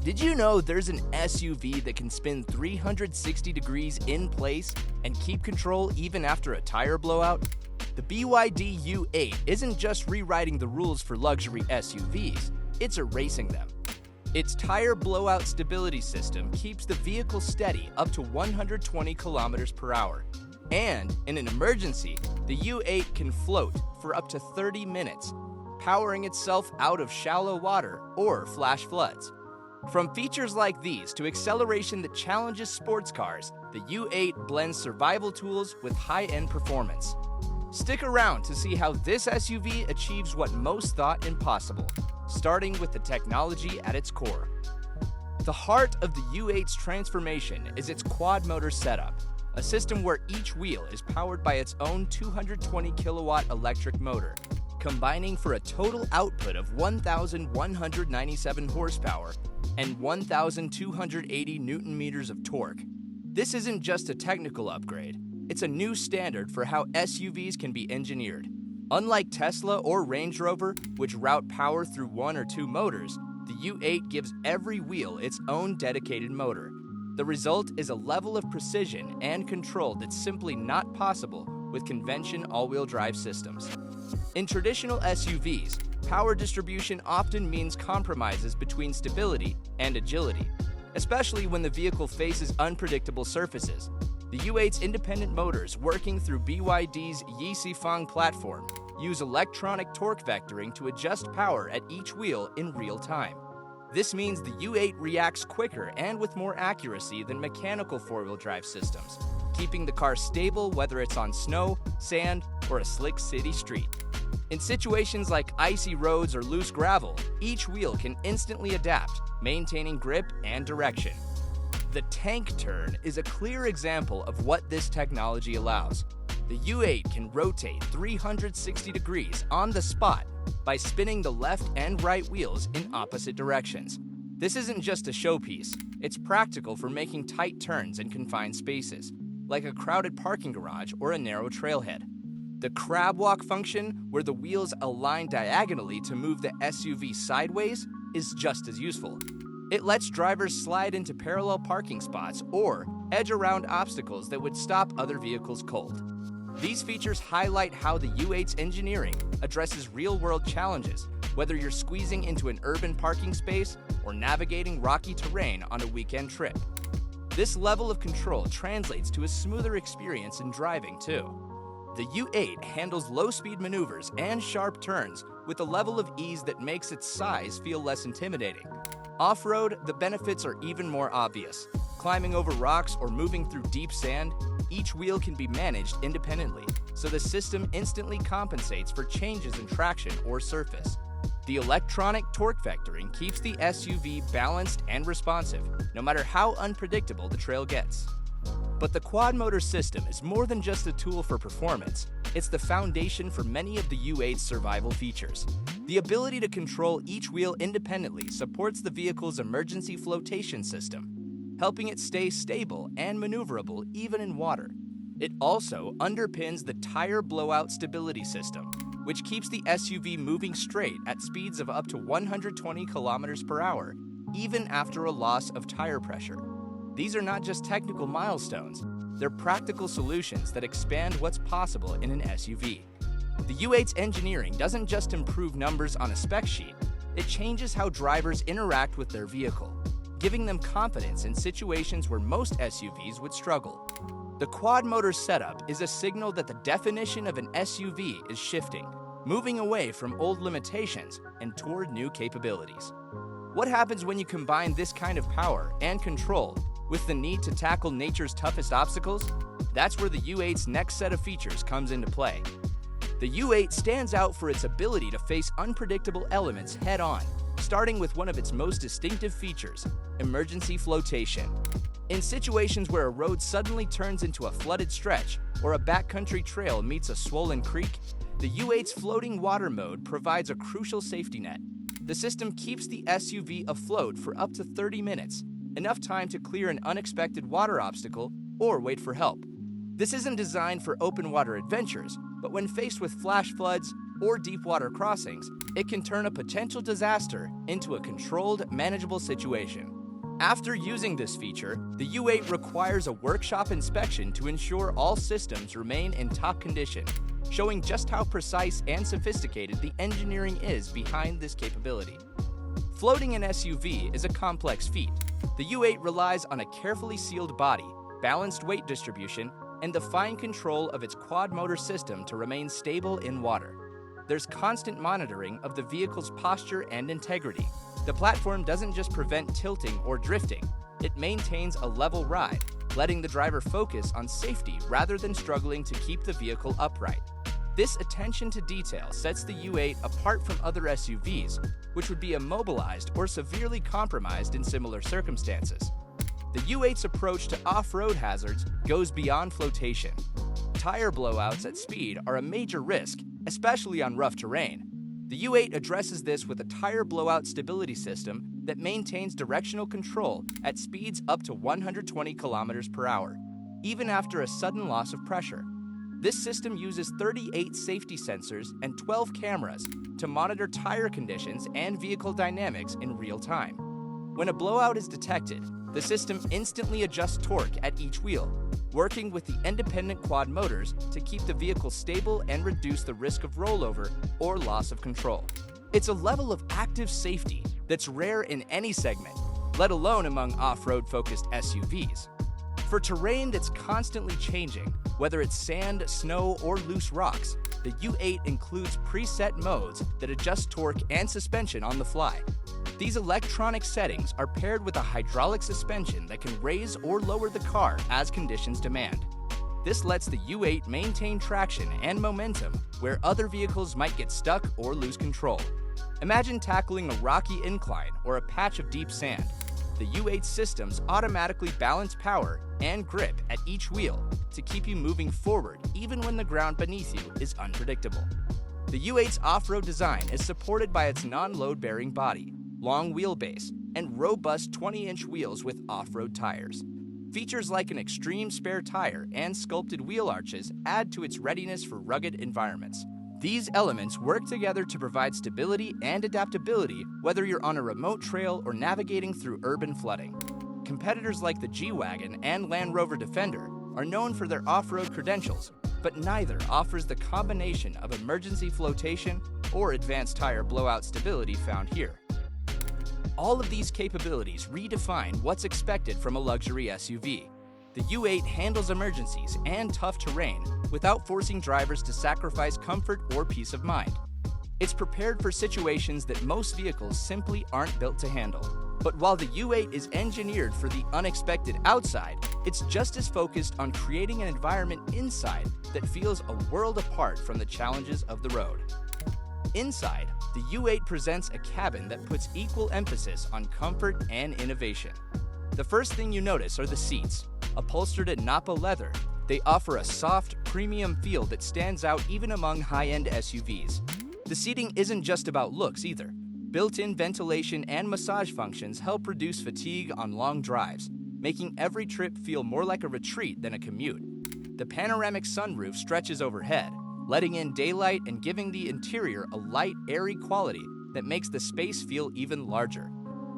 Did you know there's an SUV that can spin 360 degrees in place and keep control even after a tire blowout? The BYD U8 isn't just rewriting the rules for luxury SUVs, it's erasing them. Its tire blowout stability system keeps the vehicle steady up to 120 kilometers per hour. And in an emergency, the U8 can float for up to 30 minutes, powering itself out of shallow water or flash floods. From features like these to acceleration that challenges sports cars, the U8 blends survival tools with high-end performance. Stick around to see how this SUV achieves what most thought impossible, starting with the technology at its core. The heart of the U8's transformation is its quad-motor setup, a system where each wheel is powered by its own 220 kilowatt electric motor, combining for a total output of 1,197 horsepower and 1,280 newton-meters of torque. This isn't just a technical upgrade, it's a new standard for how SUVs can be engineered. Unlike Tesla or Range Rover, which route power through one or two motors, the U8 gives every wheel its own dedicated motor. The result is a level of precision and control that's simply not possible with conventional all-wheel drive systems. In traditional SUVs, power distribution often means compromises between stability and agility, especially when the vehicle faces unpredictable surfaces. The U8's independent motors working through BYD's Yixifang platform use electronic torque vectoring to adjust power at each wheel in real time. This means the U8 reacts quicker and with more accuracy than mechanical four-wheel drive systems, keeping the car stable whether it's on snow, sand, or a slick city street. In situations like icy roads or loose gravel, each wheel can instantly adapt, maintaining grip and direction. The tank turn is a clear example of what this technology allows. The U8 can rotate 360 degrees on the spot by spinning the left and right wheels in opposite directions. This isn't just a showpiece, it's practical for making tight turns in confined spaces, like a crowded parking garage or a narrow trailhead. The crab walk function, where the wheels align diagonally to move the SUV sideways, is just as useful. It lets drivers slide into parallel parking spots or edge around obstacles that would stop other vehicles cold. These features highlight how the U8's engineering addresses real-world challenges, whether you're squeezing into an urban parking space or navigating rocky terrain on a weekend trip. This level of control translates to a smoother experience in driving, too. The U8 handles low-speed maneuvers and sharp turns with a level of ease that makes its size feel less intimidating. Off-road, the benefits are even more obvious. Climbing over rocks or moving through deep sand, each wheel can be managed independently, so the system instantly compensates for changes in traction or surface. The electronic torque vectoring keeps the SUV balanced and responsive, no matter how unpredictable the trail gets. But the quad-motor system is more than just a tool for performance. It's the foundation for many of the U8's survival features. The ability to control each wheel independently supports the vehicle's emergency flotation system, helping it stay stable and maneuverable even in water. It also underpins the tire blowout stability system, which keeps the SUV moving straight at speeds of up to 120 kilometers per hour, even after a loss of tire pressure. These are not just technical milestones, they're practical solutions that expand what's possible in an SUV. The U8's engineering doesn't just improve numbers on a spec sheet, it changes how drivers interact with their vehicle, giving them confidence in situations where most SUVs would struggle. The quad-motor setup is a signal that the definition of an SUV is shifting, moving away from old limitations and toward new capabilities. What happens when you combine this kind of power and control with the need to tackle nature's toughest obstacles? That's where the U8's next set of features comes into play. The U8 stands out for its ability to face unpredictable elements head-on, starting with one of its most distinctive features, emergency flotation. In situations where a road suddenly turns into a flooded stretch or a backcountry trail meets a swollen creek, the U8's floating water mode provides a crucial safety net. The system keeps the SUV afloat for up to 30 minutes, enough time to clear an unexpected water obstacle or wait for help. This isn't designed for open water adventures, but when faced with flash floods, or deep water crossings, it can turn a potential disaster into a controlled, manageable situation. After using this feature, the U8 requires a workshop inspection to ensure all systems remain in top condition, showing just how precise and sophisticated the engineering is behind this capability. Floating an SUV is a complex feat. The U8 relies on a carefully sealed body, balanced weight distribution, and the fine control of its quad-motor system to remain stable in water. There's constant monitoring of the vehicle's posture and integrity. The platform doesn't just prevent tilting or drifting, it maintains a level ride, letting the driver focus on safety rather than struggling to keep the vehicle upright. This attention to detail sets the U8 apart from other SUVs, which would be immobilized or severely compromised in similar circumstances. The U8's approach to off-road hazards goes beyond flotation. Tire blowouts at speed are a major risk, especially on rough terrain. The U8 addresses this with a tire blowout stability system that maintains directional control at speeds up to 120 kilometers per hour, even after a sudden loss of pressure. This system uses 38 safety sensors and 12 cameras to monitor tire conditions and vehicle dynamics in real time. When a blowout is detected, the system instantly adjusts torque at each wheel, working with the independent quad motors to keep the vehicle stable and reduce the risk of rollover or loss of control. It's a level of active safety that's rare in any segment, let alone among off-road focused SUVs. For terrain that's constantly changing, whether it's sand, snow, or loose rocks, the U8 includes preset modes that adjust torque and suspension on the fly. These electronic settings are paired with a hydraulic suspension that can raise or lower the car as conditions demand. This lets the U8 maintain traction and momentum where other vehicles might get stuck or lose control. Imagine tackling a rocky incline or a patch of deep sand. The U8 systems automatically balance power and grip at each wheel to keep you moving forward even when the ground beneath you is unpredictable. The U8's off-road design is supported by its non-load-bearing body, long wheelbase, and robust 20-inch wheels with off-road tires. Features like an extreme spare tire and sculpted wheel arches add to its readiness for rugged environments. These elements work together to provide stability and adaptability whether you're on a remote trail or navigating through urban flooding. Competitors like the G-Wagon and Land Rover Defender are known for their off-road credentials, but neither offers the combination of emergency flotation or advanced tire blowout stability found here. All of these capabilities redefine what's expected from a luxury SUV. The U8 handles emergencies and tough terrain without forcing drivers to sacrifice comfort or peace of mind. It's prepared for situations that most vehicles simply aren't built to handle. But while the U8 is engineered for the unexpected outside, it's just as focused on creating an environment inside that feels a world apart from the challenges of the road. Inside, the U8 presents a cabin that puts equal emphasis on comfort and innovation. The first thing you notice are the seats. Upholstered in Napa leather, they offer a soft, premium feel that stands out even among high-end SUVs. The seating isn't just about looks either. Built-in ventilation and massage functions help reduce fatigue on long drives, making every trip feel more like a retreat than a commute. The panoramic sunroof stretches overhead, letting in daylight and giving the interior a light, airy quality that makes the space feel even larger.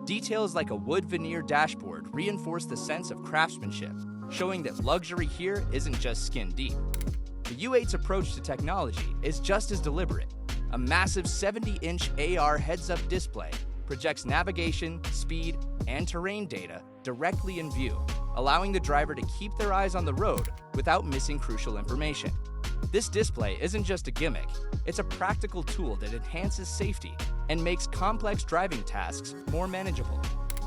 Details like a wood veneer dashboard reinforce the sense of craftsmanship, showing that luxury here isn't just skin deep. The U8's approach to technology is just as deliberate. A massive 70-inch AR heads-up display projects navigation, speed, and terrain data directly in view, allowing the driver to keep their eyes on the road without missing crucial information. This display isn't just a gimmick, it's a practical tool that enhances safety and makes complex driving tasks more manageable.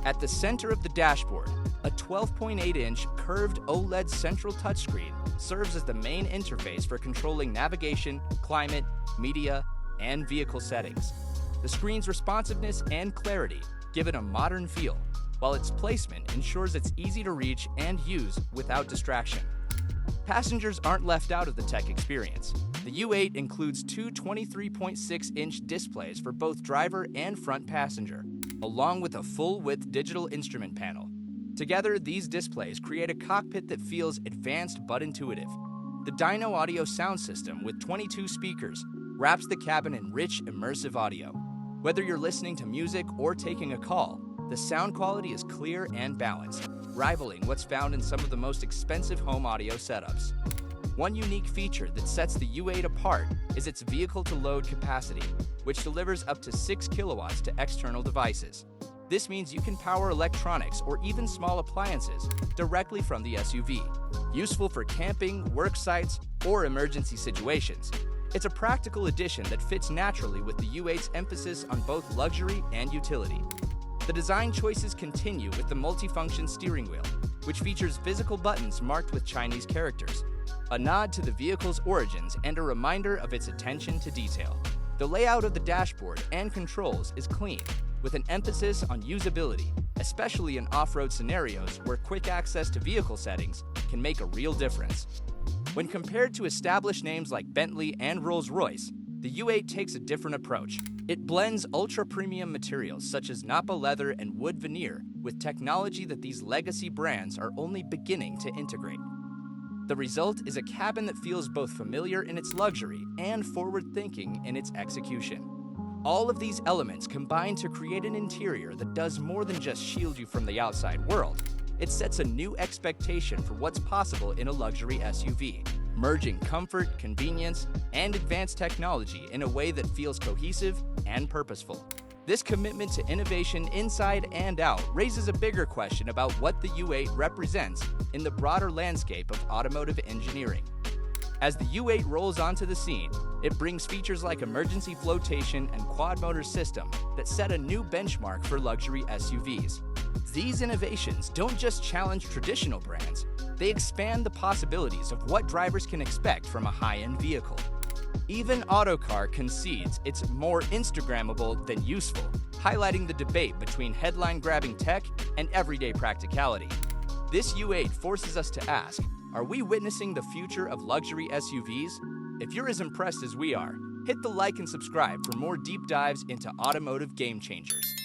At the center of the dashboard, a 12.8-inch curved OLED central touchscreen serves as the main interface for controlling navigation, climate, media, and vehicle settings. The screen's responsiveness and clarity give it a modern feel, while its placement ensures it's easy to reach and use without distraction. Passengers aren't left out of the tech experience. The U8 includes two 23.6-inch displays for both driver and front passenger, along with a full-width digital instrument panel. Together, these displays create a cockpit that feels advanced but intuitive. The Dyno Audio sound system with 22 speakers wraps the cabin in rich, immersive audio. Whether you're listening to music or taking a call, the sound quality is clear and balanced, rivaling what's found in some of the most expensive home audio setups. One unique feature that sets the U8 apart is its vehicle-to-load capacity, which delivers up to 6 kilowatts to external devices. This means you can power electronics or even small appliances directly from the SUV, useful for camping, work sites, or emergency situations. It's a practical addition that fits naturally with the U8's emphasis on both luxury and utility. The design choices continue with the multifunction steering wheel, which features physical buttons marked with Chinese characters, a nod to the vehicle's origins and a reminder of its attention to detail. The layout of the dashboard and controls is clean, with an emphasis on usability, especially in off-road scenarios where quick access to vehicle settings can make a real difference. When compared to established names like Bentley and Rolls-Royce, the U8 takes a different approach. It blends ultra-premium materials such as Nappa leather and wood veneer with technology that these legacy brands are only beginning to integrate. The result is a cabin that feels both familiar in its luxury and forward-thinking in its execution. All of these elements combine to create an interior that does more than just shield you from the outside world. It sets a new expectation for what's possible in a luxury SUV, merging comfort, convenience, and advanced technology in a way that feels cohesive and purposeful. This commitment to innovation inside and out raises a bigger question about what the U8 represents in the broader landscape of automotive engineering. As the U8 rolls onto the scene, it brings features like emergency flotation and quad-motor system that set a new benchmark for luxury SUVs. These innovations don't just challenge traditional brands, they expand the possibilities of what drivers can expect from a high-end vehicle. Even Autocar concedes it's more Instagrammable than useful, highlighting the debate between headline-grabbing tech and everyday practicality. This U8 forces us to ask, are we witnessing the future of luxury SUVs? If you're as impressed as we are, hit the like and subscribe for more deep dives into automotive game changers.